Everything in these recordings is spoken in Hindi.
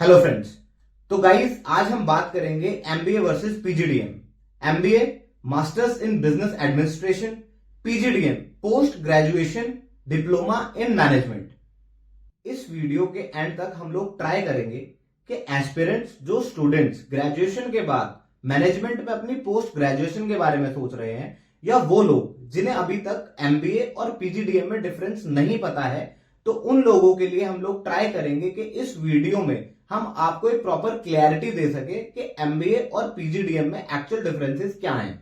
Hello friends. तो गाइस आज हम बात करेंगे MBA versus PGDM. MBA masters in business administration, PGDM post graduation diploma in management. इस वीडियो के एंड तक हम लोग ट्राई करेंगे कि एस्पिरेंट्स जो स्टूडेंट्स ग्रेजुएशन के बाद मैनेजमेंट में अपनी पोस्ट ग्रेजुएशन के बारे में सोच रहे हैं या वो लोग जिन्हें अभी तक एमबीए और पीजीडीएम में डिफरेंस नहीं पता है, तो उन लोगों के लिए हम लोग ट्राई करेंगे कि इस वीडियो में हम आपको एक प्रॉपर क्लैरिटी दे सके कि एमबीए और पीजीडीएम में एक्चुअल डिफरेंसेस क्या हैं।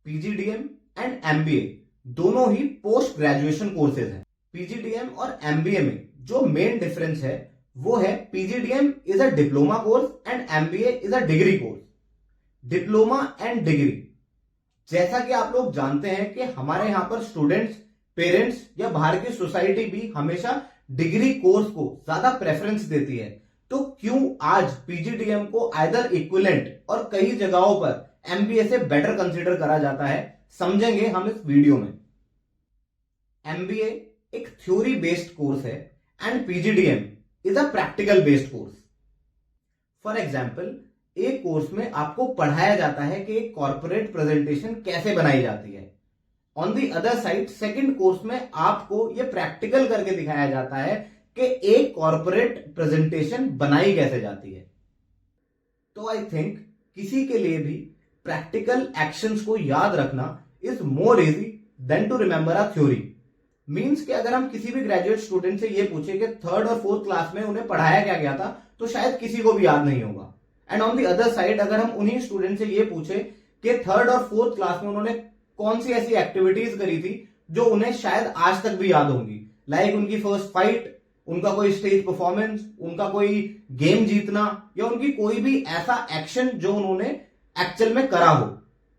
पीजीडीएम एंड एमबीए दोनों ही पोस्ट ग्रेजुएशन कोर्सेज हैं। पीजीडीएम और एमबीए में जो मेन डिफरेंस है वो है PGDM is a diploma course and MBA is a degree course. Diploma and degree, जैसा कि आप लोग जानते हैं कि हमारे यहां पर स्टूडेंट्स, पेरेंट्स या बाहर की सोसाइटी भी हमेशा डिग्री कोर्स को ज्यादा प्रेफरेंस देती है, तो क्यों आज पीजीडीएम को आइदर इक्विवेलेंट और कई जगहों पर एमबीए से बेटर कंसीडर करा जाता है, समझेंगे हम इस वीडियो में। एमबीए एक थ्योरी बेस्ड कोर्स है and PGDM is a practical based course. For example, एक कोर्स में आपको पढ़ाया जाता है कि एक कॉर्पोरेट प्रेजेंटेशन कैसे बनाई जाती है। On the other side second course में आपको यह प्रैक्टिकल करके दिखाया जाता है कि एक कॉर्पोरेट प्रेजेंटेशन बनाई कैसे जाती है। तो आई थिंक किसी के लिए भी प्रैक्टिकल एक्शंस को याद रखना is more easy than to remember a theory. Means कि अगर हम किसी भी ग्रेजुएट स्टूडेंट से यह पूछे कि थर्ड और फोर्थ क्लास में उन्हें पढ़ाया क्या गया था, तो शायद किसी को भी याद नहीं होगा। And on the other side अगर हम उन्हीं स्टूडेंट से यह पूछे कि थर्ड और फोर्थ क्लास में उन्होंने कौन सी ऐसी एक्टिविटीज करी थी जो उन्हें शायद आज तक भी याद होंगी, लाइक उनकी फर्स्ट फाइट, उनका कोई स्टेज परफॉर्मेंस, उनका कोई गेम जीतना या उनकी कोई भी ऐसा एक्शन जो उन्होंने एक्चुअल में करा हो,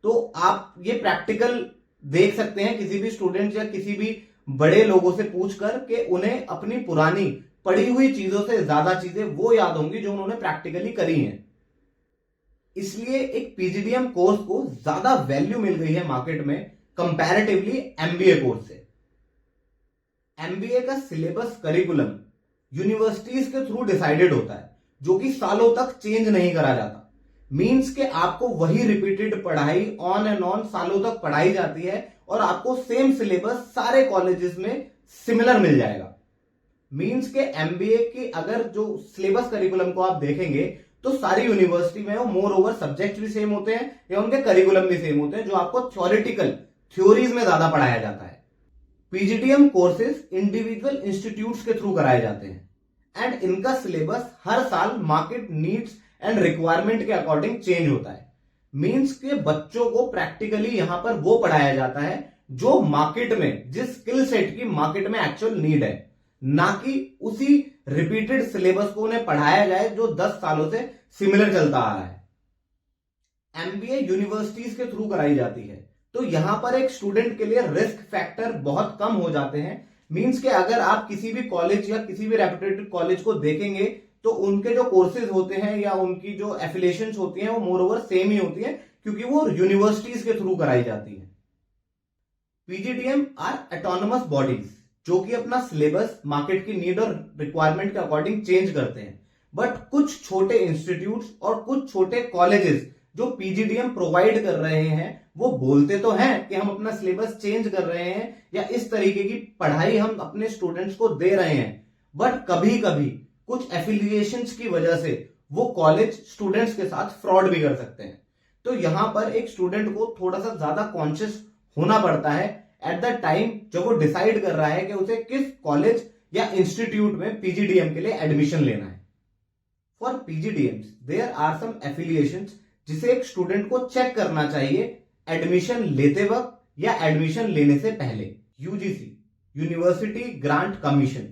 तो आप ये प्रैक्टिकल देख सकते हैं किसी भी स्टूडेंट या किसी भी बड़े लोगों से पूछकर कि उन्हें अपनी पुरानी पढ़ी हुई चीजों से ज्यादा चीजें वो याद होंगी जो उन्होंने प्रैक्टिकली करी हैं। इसलिए एक पीजीडीएम कोर्स को ज्यादा वैल्यू मिल गई है मार्केट में कंपैरेटिवली एमबीए कोर्स से। एमबीए का सिलेबस करिकुलम यूनिवर्सिटीज के थ्रू डिसाइडेड होता है, जो कि सालों तक चेंज नहीं करा जाता। मींस के आपको वही रिपीटेड पढ़ाई ऑन एंड ऑन सालों तक पढ़ाई जाती है और आपको सेम सिलेबस सारे कॉलेजेस में सिमिलर मिल जाएगा। मींस के एमबीए की अगर जो सिलेबस करिकुलम को आप देखेंगे तो सारी यूनिवर्सिटी में वो मोर ओवर सब्जेक्ट भी सेम होते हैं या उनके करिकुलम भी सेम होते हैं, जो आपको थ्योरेटिकल थ्योरीज में ज्यादा पढ़ाया जाता है। पीजीडीएम कोर्सेज इंडिविजुअल इंस्टीट्यूट्स के थ्रू कराए जाते हैं एंड इनका सिलेबस हर साल मार्केट नीड्स एंड रिक्वायरमेंट के अकॉर्डिंग चेंज होता है। मींस के बच्चों को प्रैक्टिकली यहां पर वो पढ़ाया जाता है जो मार्केट में, जिस स्किल सेट की मार्केट में एक्चुअल नीड है, ना कि उसी रिपीटेड सिलेबस को उन्हें पढ़ाया जाए जो 10 सालों से सिमिलर चलता आ रहा है। एमबीए यूनिवर्सिटीज के थ्रू कराई जाती है, तो यहां पर एक स्टूडेंट के लिए रिस्क फैक्टर बहुत कम हो जाते हैं। मींस के अगर आप किसी भी कॉलेज या किसी भी रेपुटेड कॉलेज को देखेंगे तो उनके जो कोर्सेज होते हैं या उनकी जो एफिलिएशंस होती हैं वो मोर ओवर सेम ही होती है, क्योंकि वो यूनिवर्सिटीज के थ्रू कराई जाती है। पीजीडीएम आर ऑटोनोमस बॉडीज जो कि अपना सिलेबस मार्केट की नीड और रिक्वायरमेंट के अकॉर्डिंग चेंज करते हैं। बट कुछ छोटे इंस्टीट्यूट्स और कुछ छोटे कॉलेजेस जो पीजीडीएम प्रोवाइड कर रहे हैं, वो बोलते तो हैं कि हम अपना सिलेबस चेंज कर रहे हैं या इस तरीके की पढ़ाई हम अपने स्टूडेंट्स को दे रहे हैं, बट कभी कभी कुछ एफिलिएशंस की वजह से वो कॉलेज स्टूडेंट्स के साथ फ्रॉड भी कर सकते हैं। तो यहां पर एक स्टूडेंट को थोड़ा सा ज्यादा कॉन्शियस होना पड़ता है एट द टाइम जब वो डिसाइड कर रहा है कि उसे किस कॉलेज या इंस्टीट्यूट में पीजीडीएम के लिए एडमिशन लेना है। For PGDMs there are some affiliations जिसे एक स्टूडेंट को चेक करना चाहिए एडमिशन लेते वक्त या एडमिशन लेने से पहले। UGC university grant commission,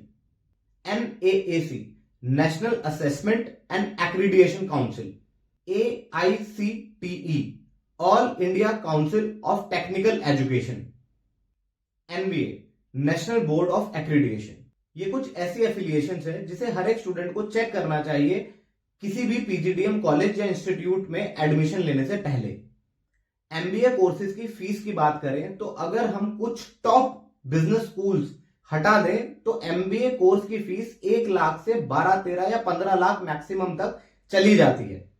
NAAC national assessment and accreditation council, AICTE all India council of technical education, NBA national board of accreditation, ये कुछ ऐसी एफिलिएशंस है जिसे हर एक स्टूडेंट को चेक करना चाहिए किसी भी पीजीडीएम कॉलेज या इंस्टीट्यूट में एडमिशन लेने से पहले। एमबीए कोर्सेज की फीस की बात करें तो अगर हम कुछ टॉप बिजनेस स्कूल्स हटा दें तो एमबीए कोर्स की फीस 1 लाख से 12, 13 या 15 लाख मैक्सिमम तक चली जाती है।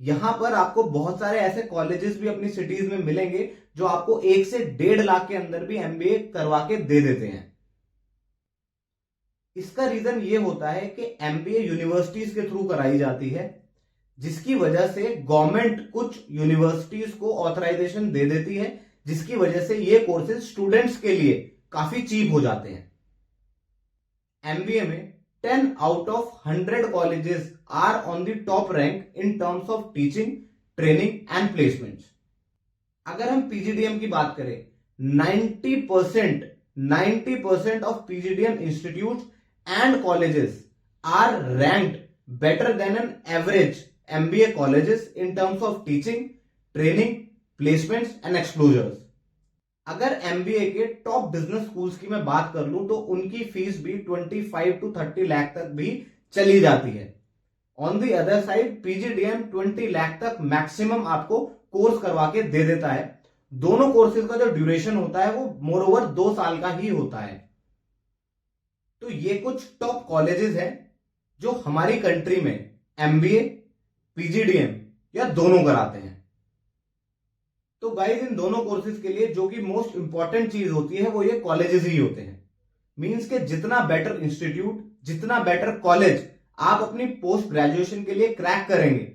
यहां पर आपको बहुत सारे ऐसे कॉलेजेस भी अपनी सिटीज में मिलेंगे जो आपको 1 से 1.5 लाख के अंदर भी एमबीए करवा के दे देते हैं। इसका रीजन ये होता है कि एमबीए यूनिवर्सिटीज के थ्रू कराई जाती है, जिसकी वजह से गवर्नमेंट कुछ यूनिवर्सिटीज को ऑथराइजेशन दे देती है, जिसकी वजह से ये कोर्सेज स्टूडेंट्स के लिए काफी चीप हो जाते हैं। एमबीए में 10 out of 100 colleges are on the top rank in terms of teaching, training and placements. अगर हम पीजीडीएम की बात करें, 90% of PGDM institutes and colleges are ranked better than an average MBA colleges in terms of teaching, training, placements and exposures. अगर एमबीए के टॉप बिजनेस स्कूल्स की मैं बात कर लूं तो उनकी फीस भी 25 to 30 लाख तक भी चली जाती है। On the other side PGDM 20 lakh तक मैक्सिमम आपको कोर्स करवा के दे देता है। दोनों कोर्सेज का जो ड्यूरेशन होता है वो मोर ओवर 2 साल का ही होता है। तो ये कुछ टॉप कॉलेजेस हैं जो हमारी कंट्री में एमबीए, पीजीडीएम या दोनों कराते हैं। तो गाइस, इन दोनों कोर्सेज के लिए जो कि मोस्ट इंपॉर्टेंट चीज होती है वो ये कॉलेजेस ही होते हैं। मींस के जितना बेटर इंस्टीट्यूट, जितना बेटर कॉलेज आप अपनी पोस्ट ग्रेजुएशन के लिए क्रैक करेंगे,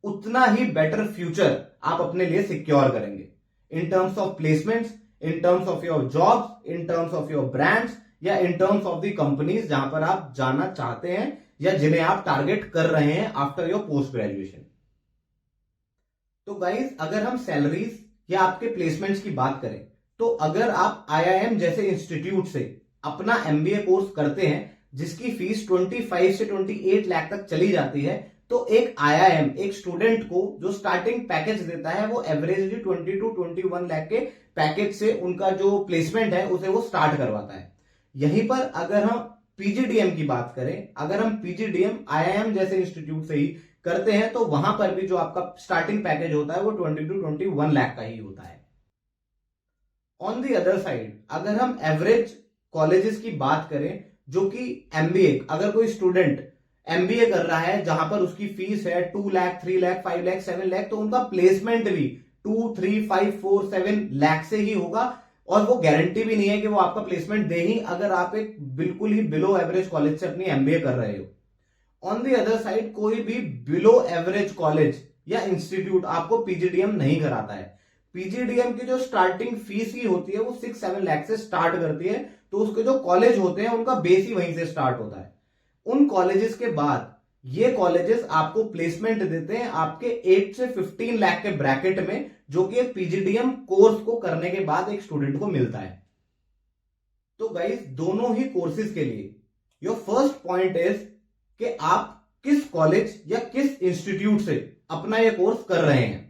उतना ही बेटर फ्यूचर आप अपने लिए सिक्योर करेंगे in terms of placements, in terms of your jobs, in terms of your brands या in terms of the companies जहां पर आप जाना चाहते हैं या जिन्हें आप टारगेट कर रहे हैं आफ्टर योर पोस्ट ग्रेजुएशन। तो गाइस, अगर हम सैलरीज या आपके प्लेसमेंट्स की बात करें तो अगर आप आईआईएम जैसे इंस्टीट्यूट से अपना एमबीए कोर्स करते हैं जिसकी फीस 25 से 28 लाख तक चली जाती है, तो एक आईआईएम एक स्टूडेंट को जो स्टार्टिंग पैकेज देता है वो एवरेजली 20 to 21 लाख के पैकेज से उनका जो प्लेसमेंट है उसे वो स्टार्ट करवाता है। यहीं पर अगर हम पीजीडीएम की बात करें, अगर हम पीजीडीएम आईआईएम जैसे इंस्टीट्यूट से ही करते हैं तो वहां पर भी जो आपका स्टार्टिंग पैकेज होता है वो 20 to 21 लाख का ही होता है। ऑन दी अदर साइड अगर हम एवरेज कॉलेजेस की बात करें जो कि एमबीए, अगर कोई स्टूडेंट एमबीए कर रहा है जहां पर उसकी फीस है 2 लाख, 3 लाख, 5 लाख, 7 लाख, तो उनका प्लेसमेंट भी 2, 3, 5, 4, 7 लाख से ही होगा और वो गारंटी भी नहीं है कि वो आपका प्लेसमेंट दे ही अगर आप एक बिल्कुल ही बिलो एवरेज कॉलेज से अपनी एमबीए कर रहे हो। ऑन दी अदर साइड कोई भी बिलो एवरेज कॉलेज या इंस्टीट्यूट आपको पीजीडीएम नहीं कराता है। पीजीडीएम की जो स्टार्टिंग फीस ही होती है वो 6-7 लाख से स्टार्ट करती है, तो उसके जो कॉलेज होते हैं उनका बेस ही वहीं से स्टार्ट होता है। उन कॉलेजेस के बाद ये कॉलेजेस आपको प्लेसमेंट देते हैं आपके 8 से 15 लाख के ब्रैकेट में, जो कि एक पीजीडीएम कोर्स को करने के बाद एक स्टूडेंट को मिलता है। तो गाइस, दोनों ही कोर्सेज के लिए योर फर्स्ट पॉइंट इज कि आप किस कॉलेज या किस इंस्टीट्यूट से अपना यह कोर्स कर रहे हैं।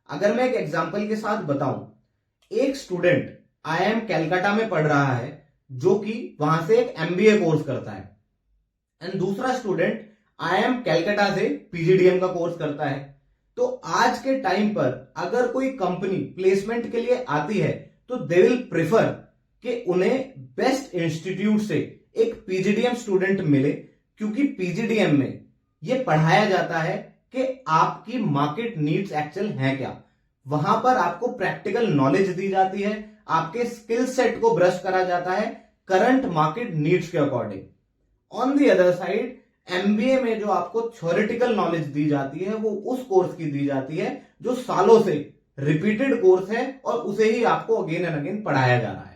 अगर मैं एक एग्जांपल के साथ बताऊं, एक स्टूडेंट आईआईएम कलकत्ता में पढ़ रहा है जो कि वहां से एक एमबीए कोर्स करता है, एंड दूसरा स्टूडेंट आईआईएम कलकत्ता से पीजीडीएम का कोर्स करता है। तो आज के टाइम पर अगर कोई कंपनी प्लेसमेंट के लिए आती है तो दे विल प्रेफर कि उन्हें बेस्ट इंस्टीट्यूट से एक पीजीडीएम स्टूडेंट मिले, क्योंकि पीजीडीएम में यह पढ़ाया जाता है कि आपकी मार्केट नीड्स एक्चुअल है क्या। वहां पर आपको प्रैक्टिकल नॉलेज दी जाती है, आपके स्किल सेट को ब्रश करा जाता है करंट मार्केट नीड्स के according. On the other side MBA में जो आपको थ्योरेटिकल नॉलेज दी जाती है वो उस कोर्स की दी जाती है जो सालों से रिपीटेड कोर्स है और उसे ही आपको अगेन एंड अगेन पढ़ाया जा रहा है।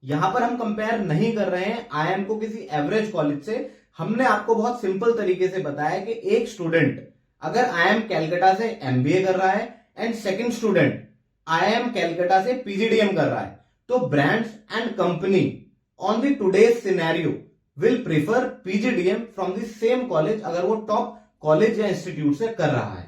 यहां पर हम कंपेयर नहीं कर रहे हैं आईआईएम को किसी एवरेज कॉलेज से। हमने आपको बहुत सिंपल तरीके से बताया कि एक स्टूडेंट अगर आईआईएम कलकत्ता से एमबीए कर रहा है and second student IIM Calcutta से पीजीडीएम कर रहा है, तो brands and company on the today's scenario will prefer PGDM from the same college अगर वो टॉप कॉलेज या इंस्टीट्यूट से कर रहा है।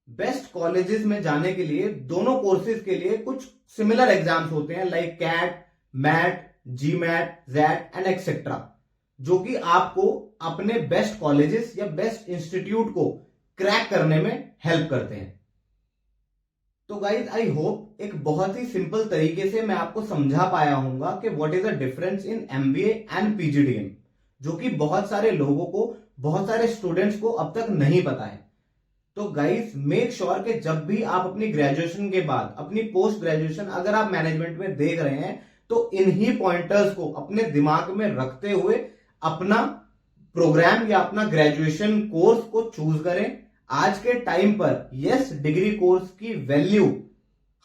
बेस्ट कॉलेजेस में जाने के लिए दोनों कोर्सेज के लिए कुछ सिमिलर एग्जाम्स होते हैं like CAT, MAT, GMAT, XAT and etcetera, जो कि आपको अपने बेस्ट कॉलेजेस या बेस्ट इंस्टीट्यूट को क्रैक करने में हेल्प करते हैं। तो गाइज आई होप एक बहुत ही सिंपल तरीके से मैं आपको समझा पाया हूंगा कि what is the difference in MBA and PGDM, जो कि बहुत सारे लोगों को, बहुत सारे स्टूडेंट्स को अब तक नहीं पता है। तो गाइज मेक श्योर कि जब भी आप अपनी ग्रेजुएशन के बाद अपनी पोस्ट ग्रेजुएशन अगर आप मैनेजमेंट में देख रहे हैं तो इन्हीं पॉइंटर्स को अपने दिमाग में रखते हुए अपना प्रोग्राम या अपना ग्रेजुएशन कोर्स को चूज करें। आज के टाइम पर यस, डिग्री कोर्स की वैल्यू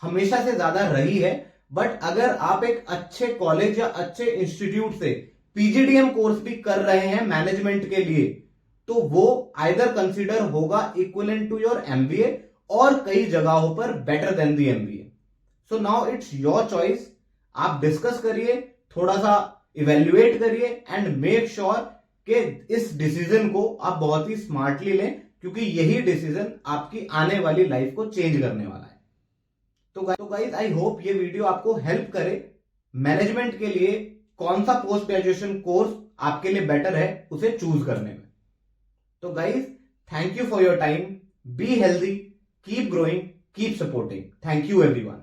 हमेशा से ज्यादा रही है, बट अगर आप एक अच्छे कॉलेज या अच्छे इंस्टीट्यूट से पीजीडीएम कोर्स भी कर रहे हैं मैनेजमेंट के लिए, तो वो आइदर कंसीडर होगा इक्विवेलेंट टू योर एमबीए और कई जगहों पर better than the MBA. So now it's your choice. आप डिस्कस करिए, थोड़ा सा इवेल्युएट करिए एंड मेक श्योर कि इस डिसीजन को आप बहुत ही स्मार्टली लें, क्योंकि यही डिसीजन आपकी आने वाली लाइफ को चेंज करने वाला है। तो गाइस आई होप ये वीडियो आपको हेल्प करे मैनेजमेंट के लिए कौन सा पोस्ट ग्रेजुएशन कोर्स आपके लिए बेटर है उसे चूज करने में। तो guys, thank you for your time, be healthy, keep growing, keep supporting. Thank you everyone.